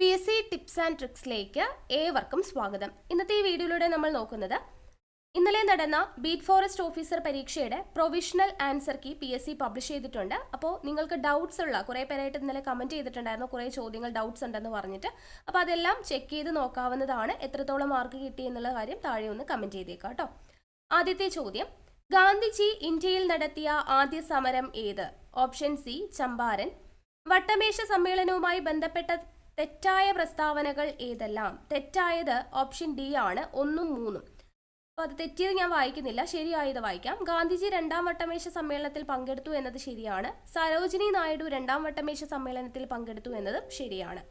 PSC tips and ട്രിക്സിലേക്ക് ഏവർക്കും സ്വാഗതം. ഇന്നത്തെ ഈ വീഡിയോയിലൂടെ നമ്മൾ നോക്കുന്നത് ഇന്നലെ നടന്ന ബീറ്റ് ഫോറസ്റ്റ് ഓഫീസർ പരീക്ഷയുടെ provisional answer key PSC publish ചെയ്തിട്ടുണ്ട്. അപ്പോൾ നിങ്ങൾക്ക് ഡൗട്ട്സ് ഉള്ള കുറേ പേരായിട്ട് ഇന്നലെ കമൻറ്റ് ചെയ്തിട്ടുണ്ടായിരുന്നു, കുറേ ചോദ്യങ്ങൾ ഡൗട്ട്സ് ഉണ്ടെന്ന് പറഞ്ഞിട്ട്. അപ്പോൾ അതെല്ലാം ചെക്ക് ചെയ്ത് നോക്കാവുന്നതാണ്. എത്രത്തോളം മാർക്ക് കിട്ടി എന്നുള്ള കാര്യം താഴെ ഒന്ന് കമൻറ്റ് ചെയ്തേക്കാം കേട്ടോ. ആദ്യത്തെ ചോദ്യം, ഗാന്ധിജി ഇന്ത്യയിൽ നടത്തിയ ആദ്യ സമരം ഏത്? Option C Champaran. വട്ടമേശ സമ്മേളനവുമായി ബന്ധപ്പെട്ട തെറ്റായ പ്രസ്താവനകൾ ഏതെല്ലാം? തെറ്റായത് ഓപ്ഷൻ ഡി ആണ്, 1ഉം 3ഉം. അപ്പോൾ അത് തെറ്റിയത് ഞാൻ വായിക്കുന്നില്ല, ശരിയായത് വായിക്കാം. ഗാന്ധിജി 2ാം വട്ടമേശ സമ്മേളനത്തിൽ പങ്കെടുത്തു എന്നത് ശരിയാണ്. സരോജിനി നായിഡു 2ാം വട്ടമേശ സമ്മേളനത്തിൽ പങ്കെടുത്തു എന്നതും ശരിയാണ്.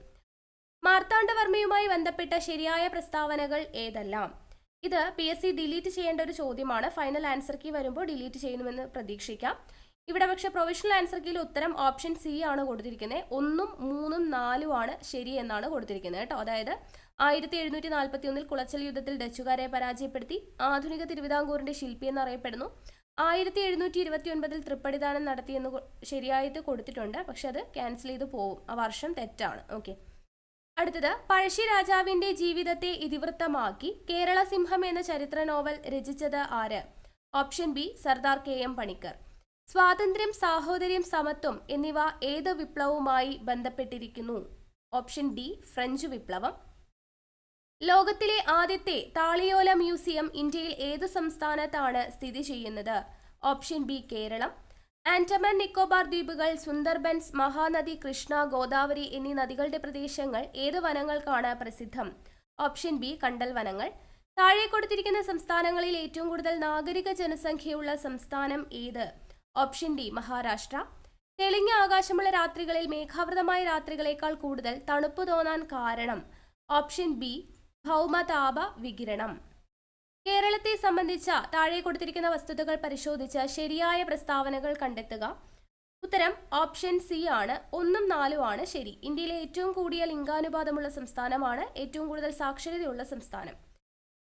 മാർത്താണ്ഡവർമ്മയുമായി ബന്ധപ്പെട്ട ശരിയായ പ്രസ്താവനകൾ ഏതെല്ലാം? ഇത് PSC ഡിലീറ്റ് ചെയ്യേണ്ട ഒരു ചോദ്യമാണ്. ഫൈനൽ ആൻസർ കീ വരുമ്പോൾ ഡിലീറ്റ് ചെയ്യുമെന്ന് പ്രതീക്ഷിക്കാം. ഇവിടെ പക്ഷേ പ്രൊവിഷണൽ ആൻസർ കീയിൽ ഉത്തരം ഓപ്ഷൻ സി ആണ് കൊടുത്തിരിക്കുന്നത്. 1ഉം 3ഉം 4ഉം ആണ് ശരി എന്നാണ് കൊടുത്തിരിക്കുന്നത് കേട്ടോ. അതായത് 1741 കുളച്ചൽ യുദ്ധത്തിൽ ഡച്ചുകാരെ പരാജയപ്പെടുത്തി ആധുനിക തിരുവിതാംകൂറിന്റെ ശില്പി എന്നറിയപ്പെടുന്നു. 1729 തൃപ്പടിദാനം നടത്തിയെന്ന് ശരിയായിട്ട് കൊടുത്തിട്ടുണ്ട്, പക്ഷെ അത് ക്യാൻസൽ ചെയ്ത് പോവും, ആ വർഷം തെറ്റാണ്. ഓക്കെ, അടുത്തത്, പഴശ്ശി രാജാവിന്റെ ജീവിതത്തെ ഇതിവൃത്തമാക്കി കേരള സിംഹം എന്ന ചരിത്ര നോവൽ രചിച്ചത് ആര്? Option B Sardar KM Panicker. സ്വാതന്ത്ര്യം, സാഹോദര്യം, സമത്വം എന്നിവ ഏത് വിപ്ലവവുമായി ബന്ധപ്പെട്ടിരിക്കുന്നു? ഓപ്ഷൻ ഡി ഫ്രഞ്ച് വിപ്ലവം. ലോകത്തിലെ ആദ്യത്തെ താളിയോല മ്യൂസിയം ഇന്ത്യയിൽ ഏത് സംസ്ഥാനത്താണ് സ്ഥിതി ചെയ്യുന്നത്? Option B Keralam. ആൻഡമാൻ നിക്കോബാർ ദ്വീപുകൾ, സുന്ദർബൻസ്, മഹാനദി, കൃഷ്ണ, ഗോദാവരി എന്നീ നദികളുടെ പ്രദേശങ്ങൾ ഏത് വനങ്ങൾക്കാണ് പ്രസിദ്ധം? ഓപ്ഷൻ ബി കണ്ടൽ വനങ്ങൾ. താഴെ കൊടുത്തിരിക്കുന്ന സംസ്ഥാനങ്ങളിൽ ഏറ്റവും കൂടുതൽ നാഗരിക ജനസംഖ്യയുള്ള സംസ്ഥാനം ഏത്? Option D Maharashtra. തെളിഞ്ഞ ആകാശമുള്ള രാത്രികളിൽ മേഘാവൃതമായ രാത്രികളേക്കാൾ കൂടുതൽ തണുപ്പ് തോന്നാൻ കാരണം? ഓപ്ഷൻ ബി ഭൗമതാപ വികിരണം. കേരളത്തെ സംബന്ധിച്ച താഴെ കൊടുത്തിരിക്കുന്ന വസ്തുതകൾ പരിശോധിച്ച് ശരിയായ പ്രസ്താവനകൾ കണ്ടെത്തുക. ഉത്തരം ഓപ്ഷൻ സി ആണ്, 1ഉം 4ഉം ആണ് ശരി. ഇന്ത്യയിലെ ഏറ്റവും കൂടിയ ലിംഗാനുപാതമുള്ള സംസ്ഥാനമാണ്, ഏറ്റവും കൂടുതൽ സാക്ഷരതയുള്ള സംസ്ഥാനം.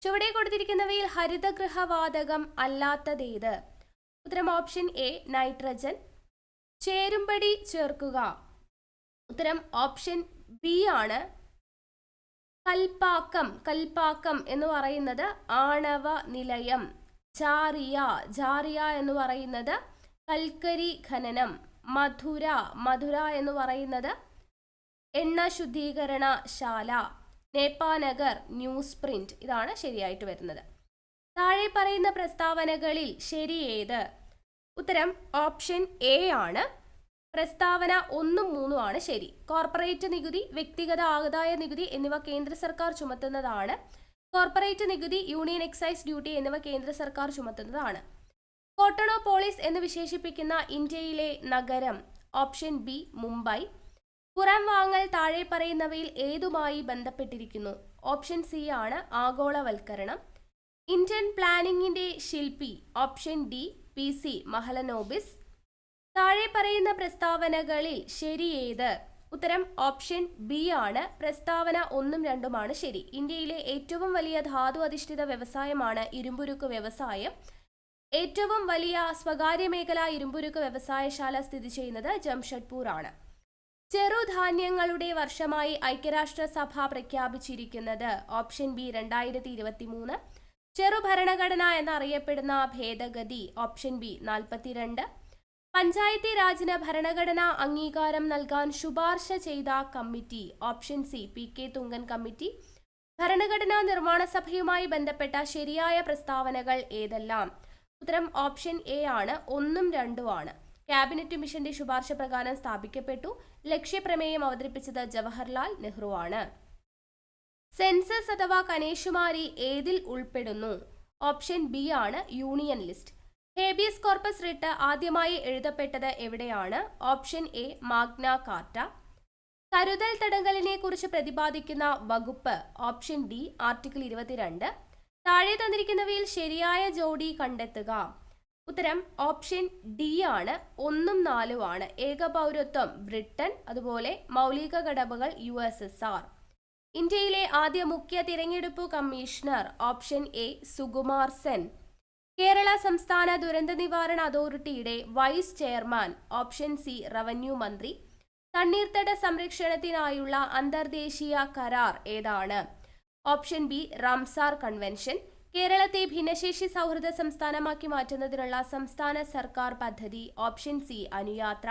ചുവടെ കൊടുത്തിരിക്കുന്നവയിൽ ഹരിതഗൃഹവാതകം അല്ലാത്തതേത്? ഉത്തരം ഓപ്ഷൻ എ നൈട്രജൻ. ചേരുംപടി ചേർക്കുക. ഉത്തരം ഓപ്ഷൻ ബി ആണ്, കൽപ്പാക്കം. കൽപ്പാക്കം എന്ന് പറയുന്നത് ആണവ നിലയം. ജാറിയ എന്ന് പറയുന്നത് കൽക്കരി ഖനനം. മധുര എന്ന് പറയുന്നത് എണ്ണ ശുദ്ധീകരണശാല. Nepanagar news print. ഇതാണ് ശരിയായിട്ട് വരുന്നത്. താഴെ പറയുന്ന പ്രസ്താവനകളിൽ ശരി ഏത്? ഉത്തരം ഓപ്ഷൻ എ ആണ്, പ്രസ്താവന 1ഉം 3ഉം ആണ് ശരി. കോർപ്പറേറ്റ് നികുതി, വ്യക്തിഗത ആദായ നികുതി എന്നിവ കേന്ദ്ര സർക്കാർ ചുമത്തുന്നതാണ്. കോർപ്പറേറ്റ് നികുതി, യൂണിയൻ എക്സൈസ് ഡ്യൂട്ടി എന്നിവ കേന്ദ്ര സർക്കാർ ചുമത്തുന്നതാണ്. കോട്ടണോപോളിസ് എന്ന് വിശേഷിപ്പിക്കുന്ന ഇന്ത്യയിലെ നഗരം? Option B Mumbai. പുറം വാങ്ങൽ താഴെ പറയുന്നവയിൽ ഏതുമായി ബന്ധപ്പെട്ടിരിക്കുന്നു? ഓപ്ഷൻ സി ആണ്, ആഗോളവൽക്കരണം. ഇന്ത്യൻ പ്ലാനിങ്ങിന്റെ ശില്പി? Option D PC Mahalanobis. താഴെ പറയുന്ന പ്രസ്താവനകളിൽ ശരി ഏത്? ഉത്തരം ഓപ്ഷൻ ബി ആണ്, പ്രസ്താവന 1ഉം 2ഉം ആണ് ശരി. ഇന്ത്യയിലെ ഏറ്റവും വലിയ ധാതു അധിഷ്ഠിത വ്യവസായമാണ് ഇരുമ്പുരുക്ക് വ്യവസായം. ഏറ്റവും വലിയ സ്വകാര്യ മേഖല ഇരുമ്പുരുക്ക് വ്യവസായശാല സ്ഥിതി ചെയ്യുന്നത് ജംഷഡ്പൂർ ആണ്. ചെറുധാന്യങ്ങളുടെ വർഷമായി ഐക്യരാഷ്ട്രസഭ പ്രഖ്യാപിച്ചിരിക്കുന്നത്? Option B 2023. ചെറുഭരണഘടന എന്നറിയപ്പെടുന്ന ഭേദഗതി? Option B 42. പഞ്ചായത്തി രാജിന് ഭരണഘടനാ അംഗീകാരം നൽകാൻ ശുപാർശ ചെയ്ത committee? Option C PK Thungon committee. ഭരണഘടനാ നിർമ്മാണ സഭയുമായി ബന്ധപ്പെട്ട ശരിയായ പ്രസ്താവനകൾ ഏതെല്ലാം? ഉത്തരം ഓപ്ഷൻ എ ആണ്, 1ഉം 2ഉം ആണ്. ക്യാബിനറ്റ് മിഷന്റെ ശുപാർശ പ്രകാരം സ്ഥാപിക്കപ്പെട്ടു. ലക്ഷ്യപ്രമേയം അവതരിപ്പിച്ചത് ജവഹർലാൽ നെഹ്റു ആണ്. സെൻസസ് അഥവാ കനേഷുമാരി ഏതിൽ ഉൾപ്പെടുന്നു? ഓപ്ഷൻ ബി ആണ്, union list. Habeas corpus writ ആദ്യമായി എഴുതപ്പെട്ടത് എവിടെയാണ്? Option A Magna Carta. കരുതൽ തടങ്കലിനെ കുറിച്ച് പ്രതിപാദിക്കുന്ന വകുപ്പ്? Option D article 22. താഴെ തന്നിരിക്കുന്നവയിൽ ശരിയായ ജോഡി കണ്ടെത്തുക. ഉത്തരം ഓപ്ഷൻ ഡി ആണ്, 1ഉം 4ഉം ആണ്. ഏകപൗരത്വം ബ്രിട്ടൻ, അതുപോലെ മൗലിക കടമകൾ USSR. ഇന്ത്യയിലെ ആദ്യ മുഖ്യ തിരഞ്ഞെടുപ്പ് commissioner? Option A Sukumar Sen. Kerala സംസ്ഥാന ദുരന്ത നിവാരണ അതോറിറ്റിയുടെ vice chairman? Option C revenue മന്ത്രി. തണ്ണീർത്തട സംരക്ഷണത്തിനായുള്ള അന്തർദേശീയ കരാർ ഏതാണ്? Option B Ramsar convention. കേരളത്തെ ഭിന്നശേഷി സൗഹൃദ സംസ്ഥാനമാക്കി മാറ്റുന്നതിനുള്ള സംസ്ഥാന സർക്കാർ പദ്ധതി. Option C Anuyatra.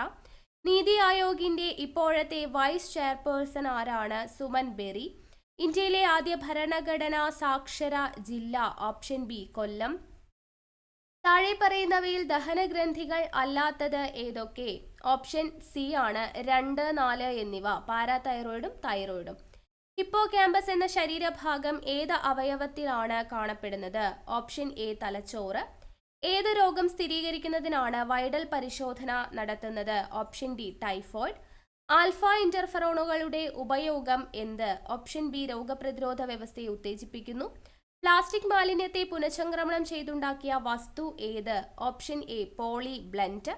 നീതി ആയോഗിന്റെ ഇപ്പോഴത്തെ വൈസ് ചെയർപേഴ്സൺ ആരാണ്? സുമൻ ബെറി. ഇന്ത്യയിലെ ആദ്യ ഭരണഘടനാ സാക്ഷര ജില്ല. Option B Kollam. താഴെ പറയുന്നവയിൽ ദഹനഗ്രന്ഥികൾ അല്ലാത്തത് ഏതൊക്കെ? ഓപ്ഷൻ സി ആണ് 2, 4 എന്നിവ. പാരാതൈറോയിഡും തൈറോയിഡും. ഹിപ്പോ ക്യാമ്പസ് എന്ന ശരീരഭാഗം ഏത് അവയവത്തിലാണ് കാണപ്പെടുന്നത്? ഓപ്ഷൻ എ തലച്ചോറ്. ഏത് രോഗം സ്ഥിരീകരിക്കുന്നതിനാണ് വൈഡൽ പരിശോധന നടത്തുന്നത്? Option D typhoid. ആൽഫ ഇന്റർഫെറോണുകളുടെ ഉപയോഗം എന്ത്? ഓപ്ഷൻ ബി രോഗപ്രതിരോധ വ്യവസ്ഥയെ ഉത്തേജിപ്പിക്കുന്നു. പ്ലാസ്റ്റിക് മാലിന്യത്തെ പുനഃചംക്രമണം ചെയ്തുണ്ടാക്കിയ വസ്തു ഏത്? Option A poly blend.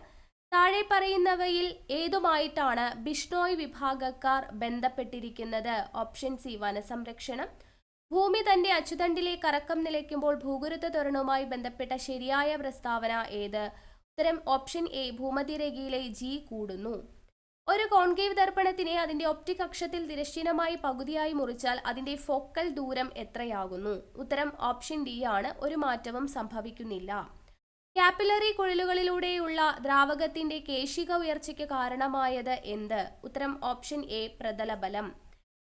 താഴെ പറയുന്നവയിൽ ഏതുമായിട്ടാണ് ബിഷ്ണോയ് വിഭാഗക്കാർ ബന്ധപ്പെട്ടിരിക്കുന്നത്? ഓപ്ഷൻ സി വനസംരക്ഷണം. ഭൂമി തന്റെ അച്ചുതണ്ടിലെ കറക്കം നിലയ്ക്കുമ്പോൾ ഭൂഗുരുത്വ ത്വരണവുമായി ബന്ധപ്പെട്ട ശരിയായ പ്രസ്താവന ഏത്? ഉത്തരം ഓപ്ഷൻ എ ഭൂമധ്യരേഖയിലെ ജി കൂടുന്നു. ഒരു കോൺകേവ് ദർപ്പണത്തിനെ അതിന്റെ ഒപ്റ്റിക് അക്ഷത്തിൽ തിരശ്ചീനമായി പകുതിയായി മുറിച്ചാൽ അതിന്റെ ഫോക്കൽ ദൂരം എത്രയാകുന്നു? ഉത്തരം ഓപ്ഷൻ ഡി ആണ്. ഒരു മാറ്റവും സംഭവിക്കുന്നില്ല. കാപ്പിലറി കുഴലുകളിലൂടെയുള്ള ദ്രാവകത്തിന്റെ കേശിക ഉയർച്ചയ്ക്ക് കാരണമായത് എന്ത്? ഉത്തരം ഓപ്ഷൻ എ പ്രതലബലം.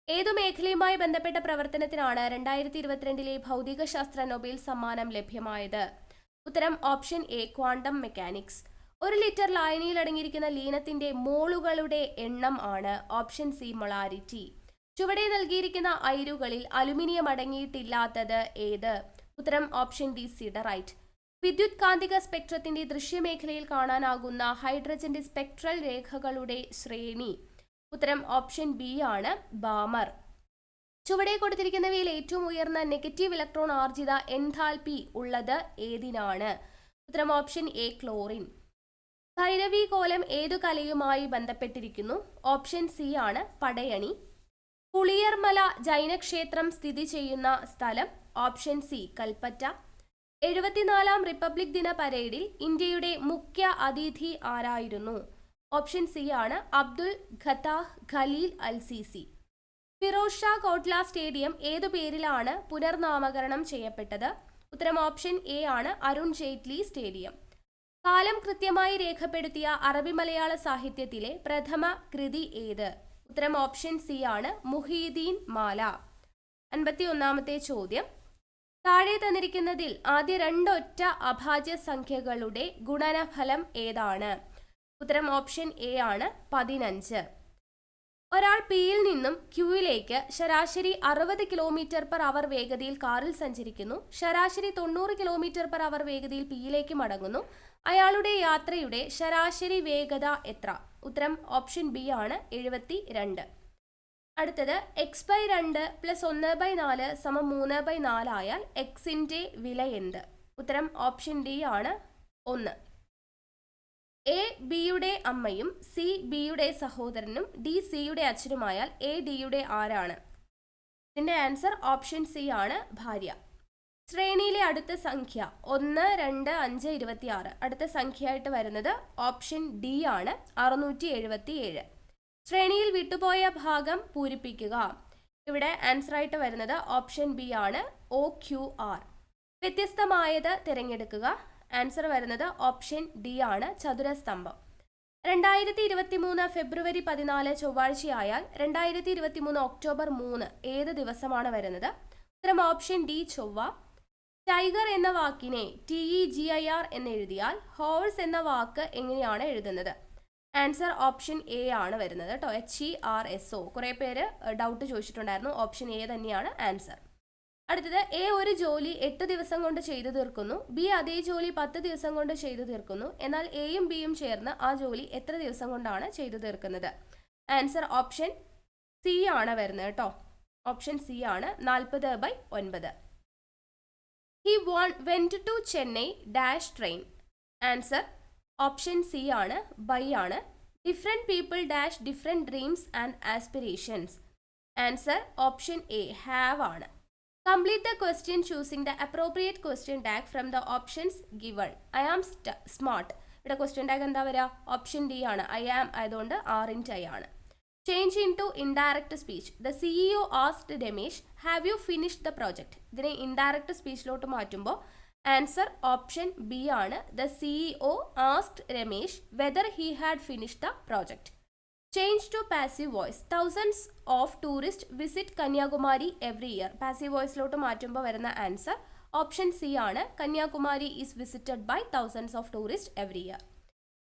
ഏതു മേഖലയുമായി ബന്ധപ്പെട്ട പ്രവർത്തനത്തിനാണ് 2022 ഭൗതികശാസ്ത്ര നൊബേൽ സമ്മാനം ലഭ്യമായത്? ഉത്തരം option A quantum mechanics. 1 litre ലായനിയിൽ അടങ്ങിയിരിക്കുന്ന ലീനത്തിന്റെ മോളുകളുടെ എണ്ണം ആണ്? Option C molarity. ചുവടെ നൽകിയിരിക്കുന്ന അയിരുകളിൽ അലുമിനിയം അടങ്ങിയിട്ടില്ലാത്തത് ഏത്? ഉത്തരം ഓപ്ഷൻ ഡി സിഡറൈറ്റ്. വിദ്യുത് കാന്തിക സ്പെക്ട്രത്തിന്റെ ദൃശ്യമേഖലയിൽ കാണാനാകുന്ന ഹൈഡ്രജന്റെ സ്പെക്ട്രൽ രേഖകളുടെ ശ്രേണി. ഉത്തരം ഓപ്ഷൻ ബി ആണ് ബാമർ. ചുവടെ കൊടുത്തിരിക്കുന്നവയിൽ ഏറ്റവും ഉയർന്ന നെഗറ്റീവ് ഇലക്ട്രോൺ ആർജിത എൻതാൽപി ഉള്ളത് ഏതിനാണ്? ഉത്തരം ഓപ്ഷൻ എ ക്ലോറിൻ. ഭൈരവി കോലം ഏതു കലയുമായി ബന്ധപ്പെട്ടിരിക്കുന്നു? ഓപ്ഷൻ സി ആണ് പടയണി. പുളിയർമല ജൈനക്ഷേത്രം സ്ഥിതി ചെയ്യുന്ന സ്ഥലം. Option C Kalpetta. 74ാം റിപ്പബ്ലിക് ദിന പരേഡിൽ ഇന്ത്യയുടെ മുഖ്യ അതിഥി ആരായിരുന്നു? ഓപ്ഷൻ സി ആണ് Abdul Fattah Khalil al Sisi. Feroz Shah Kotla stadium ഏതു പേരിലാണ് പുനർനാമകരണം ചെയ്യപ്പെട്ടത്? ഉത്തരം ഓപ്ഷൻ എ ആണ് അരുൺ ജെയ്റ്റ്ലി സ്റ്റേഡിയം. കാലം കൃത്യമായി രേഖപ്പെടുത്തിയ അറബി മലയാള സാഹിത്യത്തിലെ പ്രഥമ കൃതി ഏത്? ഉത്തരം ഓപ്ഷൻ സി ആണ് മുഹീദ്ദീൻ മാല. 51ാമത്തെ ചോദ്യം. താഴെ തന്നിരിക്കുന്നതിൽ ആദ്യ 2 ഒറ്റ അഭാജ്യ സംഖ്യകളുടെ ഗുണനഫലം ഏതാണ്? ഉത്തരം ഓപ്ഷൻ എ ആണ് 15. ഒരാൾ പിയിൽ നിന്നും ക്യൂയിലേക്ക് ശരാശരി 60 km/h വേഗതയിൽ കാറിൽ സഞ്ചരിക്കുന്നു. ശരാശരി 90 km/h വേഗതയിൽ പിയിലേക്ക് മടങ്ങുന്നു. അയാളുടെ യാത്രയുടെ ശരാശരി വേഗത എത്ര? ഉത്തരം ഓപ്ഷൻ ബി ആണ് 72. അടുത്തത് x/2 + 1/4 = 3/4 ആയാൽ എക്സിന്റെ വില എന്ത്? ഉത്തരം ഓപ്ഷൻ ഡി ആണ് 1. എ ബിയുടെ അമ്മയും സി ബിയുടെ സഹോദരനും ഡി സിയുടെ അച്ഛനുമായാൽ എ ഡിയുടെ ആരാണ്? ഇതിന്റെ ആൻസർ ഓപ്ഷൻ സി ആണ് ഭാര്യ. ശ്രേണിയിലെ അടുത്ത സംഖ്യ 1, 2, 5, 26. അടുത്ത സംഖ്യയായിട്ട് വരുന്നത് ഓപ്ഷൻ ഡി ആണ് 677. ശ്രേണിയിൽ വിട്ടുപോയ ഭാഗം പൂരിപ്പിക്കുക. ഇവിടെ ആൻസർ ആയിട്ട് വരുന്നത് ഓപ്ഷൻ ബി ആണ് OQR. വ്യത്യസ്തമായത് തിരഞ്ഞെടുക്കുക. ആൻസർ വരുന്നത് ഓപ്ഷൻ ഡി ആണ് ചതുരസ്തംഭം. 2023 ഫെബ്രുവരി 14 ചൊവ്വാഴ്ചയായാൽ 2023 ഒക്ടോബർ 3 ഏത് ദിവസമാണ് വരുന്നത്? ഉത്തരം ഓപ്ഷൻ ഡി ചൊവ്വ. ടൈഗർ എന്ന വാക്കിനെ TEGIR എന്ന് എഴുതിയാൽ ഹോഴ്സ് എന്ന വാക്ക് എങ്ങനെയാണ് എഴുതുന്നത്? ആൻസർ ഓപ്ഷൻ എ ആണ് വരുന്നത് കേട്ടോ. HERSO. കുറേ പേര് ഡൗട്ട് ചോദിച്ചിട്ടുണ്ടായിരുന്നു. ഓപ്ഷൻ എ തന്നെയാണ് ആൻസർ. അടുത്തത് എ ഒരു ജോലി 8 ദിവസം കൊണ്ട് ചെയ്തു തീർക്കുന്നു. ബി അതേ ജോലി 10 ദിവസം കൊണ്ട് ചെയ്തു തീർക്കുന്നു. എന്നാൽ എയും ബിയും ചേർന്ന് ആ ജോലി എത്ര ദിവസം കൊണ്ടാണ് ചെയ്തു തീർക്കുന്നത്? ആൻസർ ഓപ്ഷൻ സി ആണ് വരുന്നത് കേട്ടോ. ഓപ്ഷൻ സി ആണ് 40/9. He went to Chennai dash train. Answer option C ആണ് ബൈ ആണ്. Different people dash different dreams and aspirations. Answer option A have ആണ്. Complete the question choosing the appropriate question tag from the options given. I am smart. ഇവിടെ question tag എന്താ വരിക? Option D ആണ്. I am ആയതുകൊണ്ട് R × I ആണ്. Change into indirect speech. The CEO asked Ramesh have you finished the project. ഇതിനെ indirect സ്പീച്ചിലോട്ട് മാറ്റുമ്പോൾ answer option B ആണ്. The CEO asked Ramesh whether he had finished the project. Change to passive voice. Thousands of tourist visit Kanyakumari every year. Passive വോയിസിലോട്ട് മാറ്റുമ്പോൾ വരുന്ന answer option C ആണ്. Kanyakumari is visited by thousands of tourist every year.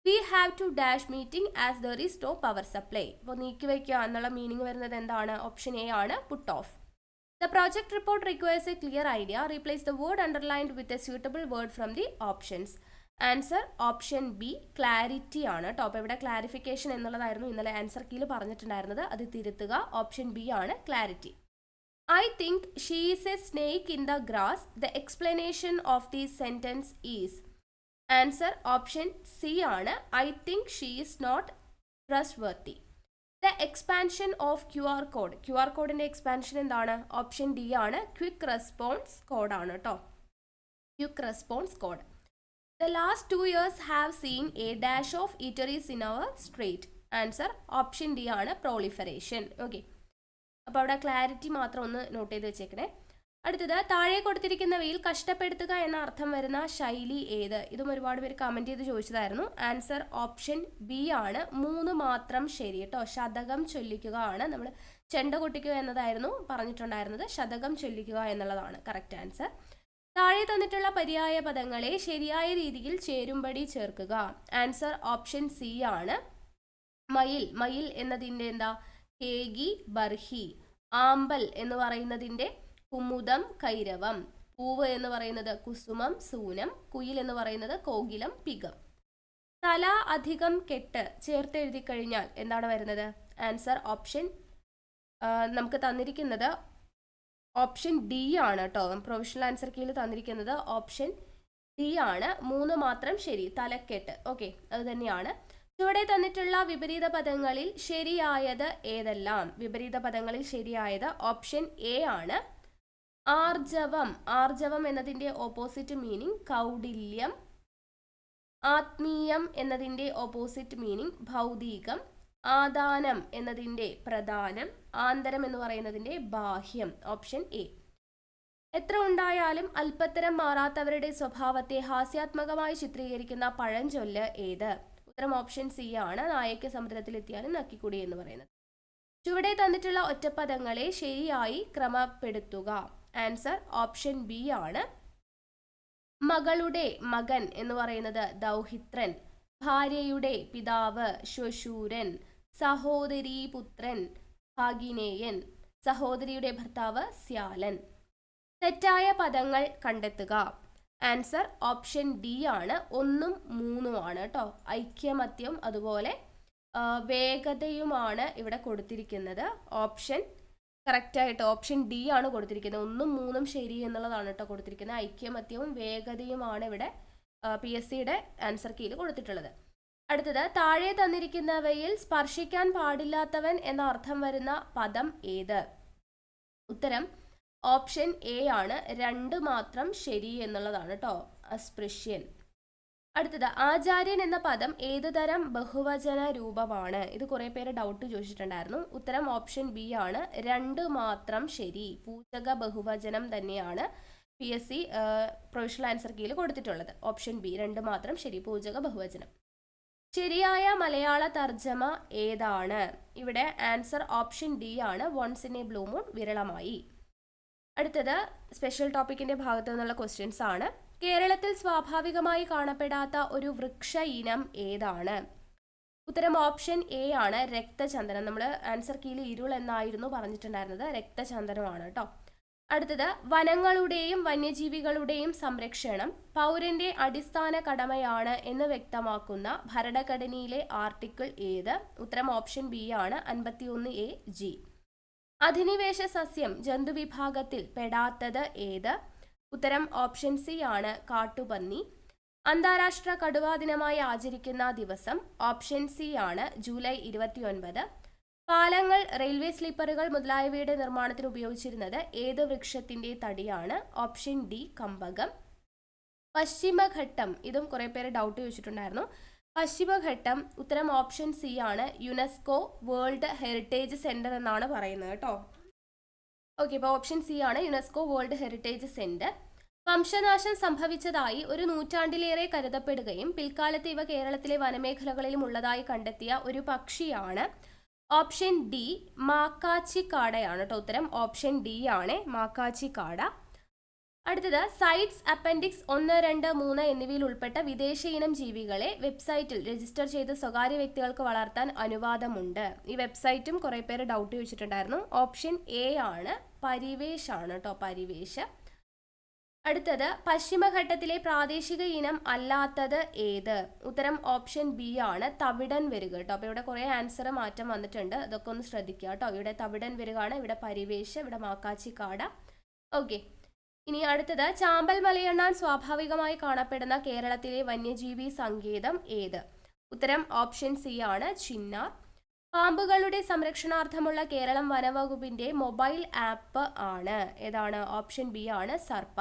We have to dash meeting as there is no power supply. അപ്പോൾ നീക്കി വയ്ക്കുക എന്നുള്ള meaning വരുന്നത് എന്താണ്? ഓപ്ഷൻ എ ആണ്, put off. The project report requires A clear idea. Replace the word underlined with a suitable word from the options. Answer option B clarity ആണ് കേട്ടോ. അപ്പോൾ ഇവിടെ ക്ലാരിഫിക്കേഷൻ എന്നുള്ളതായിരുന്നു ഇന്നലെ ആൻസർ കീയിൽ പറഞ്ഞിട്ടുണ്ടായിരുന്നത്. അത് തിരുത്തുക. ഓപ്ഷൻ ബി ആണ് clarity. I think she is a snake in the grass. The explanation of the sentence is. Answer option C ആണ്. I think she is not trustworthy. The expansion of QR code. QR കോഡിന്റെ expansion എന്താണ്? Option D ആണ്. Quick response code ആണ് കേട്ടോ. Quick response code. The last 2 years have seen a dash of eateries in our street. Answer option D ആണ്. proliferation. Okay. അപ്പോൾ അവിടെ clarity മാത്രം ഒന്ന് നോട്ട് ചെയ്ത് വെച്ചേക്കണേ. അടുത്തത് താഴെ കൊടുത്തിരിക്കുന്നവയിൽ കഷ്ടപ്പെടുത്തുക എന്ന അർത്ഥം വരുന്ന ശൈലി ഏത്? ഇതും ഒരുപാട് പേര് കമൻറ്റ് ചെയ്ത് ചോദിച്ചതായിരുന്നു. ആൻസർ ഓപ്ഷൻ ബി ആണ്. 3 മാത്രം ശരി കേട്ടോ. ശതകം ചൊല്ലിക്കുക ആണ്. നമ്മൾ ചെണ്ട കൊട്ടിക്കുക എന്നതായിരുന്നു പറഞ്ഞിട്ടുണ്ടായിരുന്നത്. ശതകം ചൊല്ലിക്കുക എന്നുള്ളതാണ് കറക്റ്റ് ആൻസർ. താഴെ തന്നിട്ടുള്ള പര്യായ പദങ്ങളെ ശരിയായ രീതിയിൽ ചേരുംപടി ചേർക്കുക. ആൻസർ ഓപ്ഷൻ സി ആണ്. മയിൽ. മയിൽ എന്നതിൻ്റെ എന്താ? കേകി ബർഹി. ആമ്പൽ എന്ന് പറയുന്നതിൻ്റെ കുമുദം കൈരവം. പൂവ് എന്ന് പറയുന്നത് കുസുമം സൂനം. കുയിൽ എന്ന് പറയുന്നത് കോകിലം പികം. തല അധികം കെട്ട് ചേർത്ത് എഴുതി കഴിഞ്ഞാൽ എന്താണ് വരുന്നത്? ആൻസർ ഓപ്ഷൻ നമുക്ക് തന്നിരിക്കുന്നത് ഓപ്ഷൻ ഡി ആണ് കേട്ടോ. പ്രൊവിഷണൽ ആൻസർ കീഴിൽ തന്നിരിക്കുന്നത് ഓപ്ഷൻ ഡി ആണ്. 3 മാത്രം ശരി. തലക്കെട്ട്. ഓക്കെ, അത് തന്നെയാണ്. ചുവടെ തന്നിട്ടുള്ള വിപരീത പദങ്ങളിൽ ശരിയായത് ഏതെല്ലാം? വിപരീത പദങ്ങളിൽ ശരിയായത് ഓപ്ഷൻ എ ആണ്. ആർജവം. ആർജവം എന്നതിൻ്റെ ഓപ്പോസിറ്റ് മീനിങ് കൗടില്യം. ആത്മീയം എന്നതിൻ്റെ ഓപ്പോസിറ്റ് മീനിങ് ഭൗതികം. ആദാനം എന്നതിൻ്റെ പ്രധാനം. ആന്തരം എന്ന് പറയുന്നതിൻ്റെ ബാഹ്യം. Option A. എത്ര ഉണ്ടായാലും അല്പത്തരം മാറാത്തവരുടെ സ്വഭാവത്തെ ഹാസ്യാത്മകമായി ചിത്രീകരിക്കുന്ന പഴഞ്ചൊല്ല് ഏത്? ഉത്തരം ഓപ്ഷൻ സി ആണ്. നായയ്ക്ക് സമുദ്രത്തിലെത്തിയാലും നക്കിക്കുടി എന്ന് പറയുന്നത്. ചുവടെ തന്നിട്ടുള്ള ഒറ്റപ്പദങ്ങളെ ശരിയായി ക്രമപ്പെടുത്തുക. ആൻസർ ഓപ്ഷൻ ബി ആണ്. മകളുടെ മകൻ എന്ന് പറയുന്നത് ദൗഹിത്രൻ. ഭാര്യയുടെ പിതാവ് ശ്വശൂരൻ. സഹോദരീ പുത്രൻ ഭാഗിനേയൻ. സഹോദരിയുടെ ഭർത്താവ് സ്യാലൻ. തെറ്റായ പദങ്ങൾ കണ്ടെത്തുക. ആൻസർ ഓപ്ഷൻ ഡി ആണ്. 1ഉം 3ഉം ആണ് കേട്ടോ. ഐക്യമത്യം അതുപോലെ വേഗതയുമാണ് ഇവിടെ കൊടുത്തിരിക്കുന്നത്. ഓപ്ഷൻ കറക്റ്റായിട്ട് ഓപ്ഷൻ ഡി ആണ് കൊടുത്തിരിക്കുന്നത്. 1ഉം 3ഉം ശരി എന്നുള്ളതാണ് കേട്ടോ കൊടുത്തിരിക്കുന്നത്. ഐക്യമത്യവും വേഗതയുമാണ് ഇവിടെ PSCയുടെ ആൻസർ കീയിൽ കൊടുത്തിട്ടുള്ളത്. അടുത്തത് താഴെ തന്നിരിക്കുന്നവയിൽ സ്പർശിക്കാൻ പാടില്ലാത്തവൻ എന്ന അർത്ഥം വരുന്ന പദം ഏത്? ഉത്തരം ഓപ്ഷൻ എ ആണ്. 2 മാത്രം ശരി എന്നുള്ളതാണ് കേട്ടോ. അസ്പൃശ്യൻ. അടുത്തത് ആചാര്യൻ എന്ന പദം ഏത് തരം ബഹുവചന രൂപമാണ്? ഇത് കുറേ പേര് ഡൗട്ട് ചോദിച്ചിട്ടുണ്ടായിരുന്നു. ഉത്തരം ഓപ്ഷൻ ബി ആണ്. 2 മാത്രം ശരി. പൂജക ബഹുവചനം തന്നെയാണ് PSC പ്രൊവിഷണൽ ആൻസർ കീയിൽ കൊടുത്തിട്ടുള്ളത്. ഓപ്ഷൻ ബി 2 മാത്രം ശരി. പൂജക ബഹുവചനം. ശരിയായ മലയാള തർജ്ജമ ഏതാണ്? ഇവിടെ ആൻസർ ഓപ്ഷൻ ഡി ആണ്. Once in a blue moon, വിരളമായി. അടുത്തത് സ്പെഷ്യൽ ടോപ്പിക്കിന്റെ ഭാഗത്തു നിന്നുള്ള ക്വസ്റ്റ്യൻസ് ആണ്. കേരളത്തിൽ സ്വാഭാവികമായി കാണപ്പെടാത്ത ഒരു വൃക്ഷ ഇനം ഏതാണ്? ഉത്തരം ഓപ്ഷൻ എ ആണ്. രക്തചന്ദനം. നമ്മൾ ആൻസർ കീയിൽ ഇരുൾ എന്നായിരുന്നു പറഞ്ഞിട്ടുണ്ടായിരുന്നത്. രക്തചന്ദനമാണ് കേട്ടോ. അടുത്തത് വനങ്ങളുടെയും വന്യജീവികളുടെയും സംരക്ഷണം പൗരന്റെ അടിസ്ഥാന കടമയാണ് എന്ന് വ്യക്തമാക്കുന്ന ഭരണഘടനയിലെ ആർട്ടിക്കിൾ ഏത്? ഉത്തരം ഓപ്ഷൻ ബി ആണ്. 51A(G). അധിനിവേശ സസ്യം ജന്തുവിഭാഗത്തിൽ പെടാത്തത് ഏത്? ഉത്തരം ഓപ്ഷൻ സി ആണ്. കാട്ടുപന്നി. അന്താരാഷ്ട്ര കടുവാ ദിനമായി ആചരിക്കുന്ന ദിവസം ഓപ്ഷൻ സി ആണ്. ജൂലൈ 29. പാലങ്ങൾ, റെയിൽവേ സ്ലീപ്പറുകൾ മുതലായവയുടെ നിർമ്മാണത്തിന് ഉപയോഗിച്ചിരുന്നത് ഏത് വൃക്ഷത്തിന്റെ തടിയാണ്? Option D കമ്പകം. പശ്ചിമഘട്ടം. ഇതും കുറെ പേര് ഡൗട്ട് ചോദിച്ചിട്ടുണ്ടായിരുന്നു. പശ്ചിമഘട്ടം ഉത്തരം ഓപ്ഷൻ സി ആണ്, യുനെസ്കോ വേൾഡ് ഹെറിറ്റേജ് സെന്റർ എന്നാണ് പറയുന്നത് കേട്ടോ. ഓക്കെ, അപ്പോൾ ഓപ്ഷൻ സി ആണ് യുനെസ്കോ വേൾഡ് ഹെറിറ്റേജ് സെന്റർ. വംശനാശം സംഭവിച്ചതായി ഒരു നൂറ്റാണ്ടിലേറെ കരുതപ്പെടുകയും പിൽക്കാലത്ത് ഇവ കേരളത്തിലെ വനമേഖലകളിലും ഉള്ളതായി കണ്ടെത്തിയ ഒരു പക്ഷിയാണ് ഓപ്ഷൻ ഡി മാക്കാച്ചിക്കാടയാണ് കേട്ടോ. ഉത്തരം ഓപ്ഷൻ ഡി ആണ് മാക്കാച്ചിക്കാട. അടുത്തത് സൈറ്റ്സ് അപ്പൻഡിക്സ് 1, 2, 3 എന്നിവയിൽ ഉൾപ്പെട്ട വിദേശ ഇനം ജീവികളെ വെബ്സൈറ്റിൽ രജിസ്റ്റർ ചെയ്ത് സ്വകാര്യ വ്യക്തികൾക്ക് വളർത്താൻ അനുവാദമുണ്ട്. ഈ വെബ്സൈറ്റും കുറെ പേര് ഡൗട്ട് ചോദിച്ചിട്ടുണ്ടായിരുന്നു. ഓപ്ഷൻ എ ആണ്, പരിവേഷ് ആണ് കേട്ടോ, പരിവേഷ്. അടുത്തത് പശ്ചിമഘട്ടത്തിലെ പ്രാദേശിക ഇനം അല്ലാത്തത് ഏത്? ഉത്തരം ഓപ്ഷൻ ബി ആണ്, തവിടൻ വെരുക് കേട്ടോ. അപ്പോൾ ഇവിടെ കുറേ ആൻസർ മാറ്റം വന്നിട്ടുണ്ട്, അതൊക്കെ ഒന്ന് ശ്രദ്ധിക്കുക കേട്ടോ. ഇവിടെ തവിടൻ വെരുകാണ്, ഇവിടെ പരിവേഷ്, ഇവിടെ മാക്കാച്ചിക്കാട. ഓക്കെ, ഇനി അടുത്തത് ചാമ്പൽ മലയണ്ണാൻ സ്വാഭാവികമായി കാണപ്പെടുന്ന കേരളത്തിലെ വന്യജീവി സങ്കേതം ഏത്? ഉത്തരം ഓപ്ഷൻ സി ആണ്, ചിന്നാർ. പാമ്പുകളുടെ സംരക്ഷണാർത്ഥമുള്ള കേരളം വനവകുപ്പിന്റെ മൊബൈൽ ആപ്പ് ആണ്, ഏതാണ്? ഓപ്ഷൻ ബി ആണ്, സർപ്പ.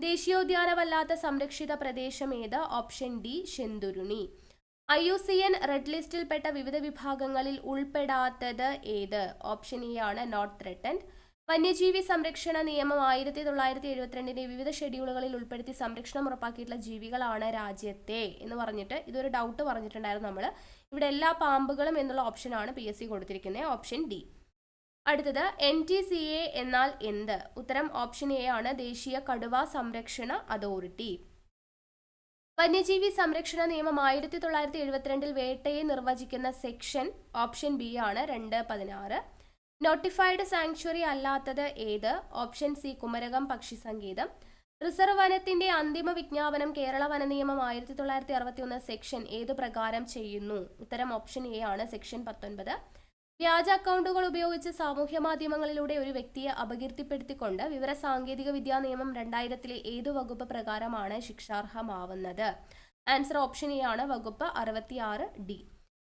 ദേശീയോദ്യാനമല്ലാത്ത സംരക്ഷിത പ്രദേശം ഏത്? Option D, Shendurney. IUCN red ലിസ്റ്റിൽപ്പെട്ട വിവിധ വിഭാഗങ്ങളിൽ ഉൾപ്പെടാത്തത് ഏത്? ഓപ്ഷൻ ഇ ആണ്, നോട്ട് ത്രെട്ടൻഡ്. വന്യജീവി സംരക്ഷണ നിയമം 1972 വിവിധ ഷെഡ്യൂളുകളിൽ ഉൾപ്പെടുത്തി സംരക്ഷണം ഉറപ്പാക്കിയിട്ടുള്ള ജീവികളാണ് രാജ്യത്തെ എന്ന് പറഞ്ഞിട്ട് ഇതൊരു ഡൗട്ട് പറഞ്ഞിട്ടുണ്ടായിരുന്നു നമ്മൾ. ഇവിടെ എല്ലാ പാമ്പുകളും എന്നുള്ള ഓപ്ഷനാണ് PSC കൊടുത്തിരിക്കുന്നത്, ഓപ്ഷൻ ഡി. അടുത്തത് NTCA എന്നാൽ എന്ത്? ഉത്തരം ഓപ്ഷൻ എ ആണ്, ദേശീയ കടുവ സംരക്ഷണ അതോറിറ്റി. വന്യജീവി സംരക്ഷണ നിയമം 1972 വേട്ടയെ നിർവചിക്കുന്ന സെക്ഷൻ ഓപ്ഷൻ ബി ആണ്, 216. നോട്ടിഫൈഡ് സാങ്ച്വറി അല്ലാത്തത് ഏത്? ഓപ്ഷൻ സി, കുമരകം പക്ഷി സങ്കേതം. റിസർവ് വനത്തിന്റെ അന്തിമ വിജ്ഞാപനം കേരള വന നിയമം 1961 സെക്ഷൻ ഏത് പ്രകാരം ചെയ്യുന്നു? ഉത്തരം ഓപ്ഷൻ എ ആണ്, സെക്ഷൻ 19. വ്യാജ അക്കൗണ്ടുകൾ ഉപയോഗിച്ച് സാമൂഹ്യ മാധ്യമങ്ങളിലൂടെ ഒരു വ്യക്തിയെ അപകീർത്തിപ്പെടുത്തിക്കൊണ്ട് വിവര സാങ്കേതിക വിദ്യാ നിയമം 2000 ഏതു വകുപ്പ് പ്രകാരമാണ് ശിക്ഷാർഹമാവുന്നത്? ആൻസർ ഓപ്ഷൻ എ ആണ്, വകുപ്പ് 66D.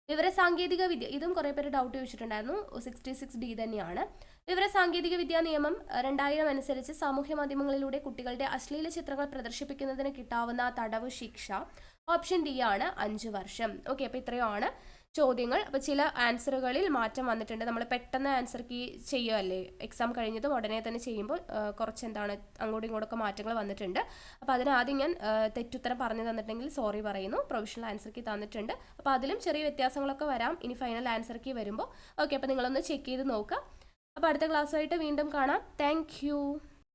വിവര സാങ്കേതിക വിദ്യ, ഇതും കുറേ പേര് ഡൗട്ട് ചോദിച്ചിട്ടുണ്ടായിരുന്നു, 66D തന്നെയാണ്. വിവര സാങ്കേതിക വിദ്യാ നിയമം 2000 അനുസരിച്ച് സാമൂഹ്യ മാധ്യമങ്ങളിലൂടെ കുട്ടികളുടെ അശ്ലീല ചിത്രങ്ങൾ പ്രദർശിപ്പിക്കുന്നതിന് കിട്ടാവുന്ന തടവ് ശിക്ഷ ഓപ്ഷൻ ഡി ആണ്, 5 വർഷം. ഓക്കെ, അപ്പോൾ ഇത്രയുമാണ് ചോദ്യങ്ങൾ. അപ്പോൾ ചില ആൻസറുകളിൽ മാറ്റം വന്നിട്ടുണ്ട്. നമ്മൾ പെട്ടെന്ന് ആൻസർ കീ ചെയ്യുമല്ലേ, എക്സാം കഴിഞ്ഞതും ഉടനെ തന്നെ ചെയ്യുമ്പോൾ കുറച്ച് അങ്ങോട്ടും ഇങ്ങോട്ടൊക്കെ മാറ്റങ്ങൾ വന്നിട്ടുണ്ട്. അപ്പോൾ അതിനാദ്യം ഞാൻ തെറ്റുത്തരം പറഞ്ഞു തന്നിട്ടുണ്ടെങ്കിൽ സോറി പറയുന്നു. പ്രൊവിഷണൽ ആൻസർ കീ തന്നിട്ടുണ്ട്, അപ്പോൾ അതിലും ചെറിയ വ്യത്യാസങ്ങളൊക്കെ വരാം ഇനി ഫൈനൽ ആൻസർ കീ വരുമ്പോൾ. ഓക്കെ, അപ്പോൾ നിങ്ങളൊന്ന് ചെക്ക് ചെയ്ത് നോക്കുക. അപ്പോൾ അടുത്ത ക്ലാസ്സുമായിട്ട് വീണ്ടും കാണാം. താങ്ക്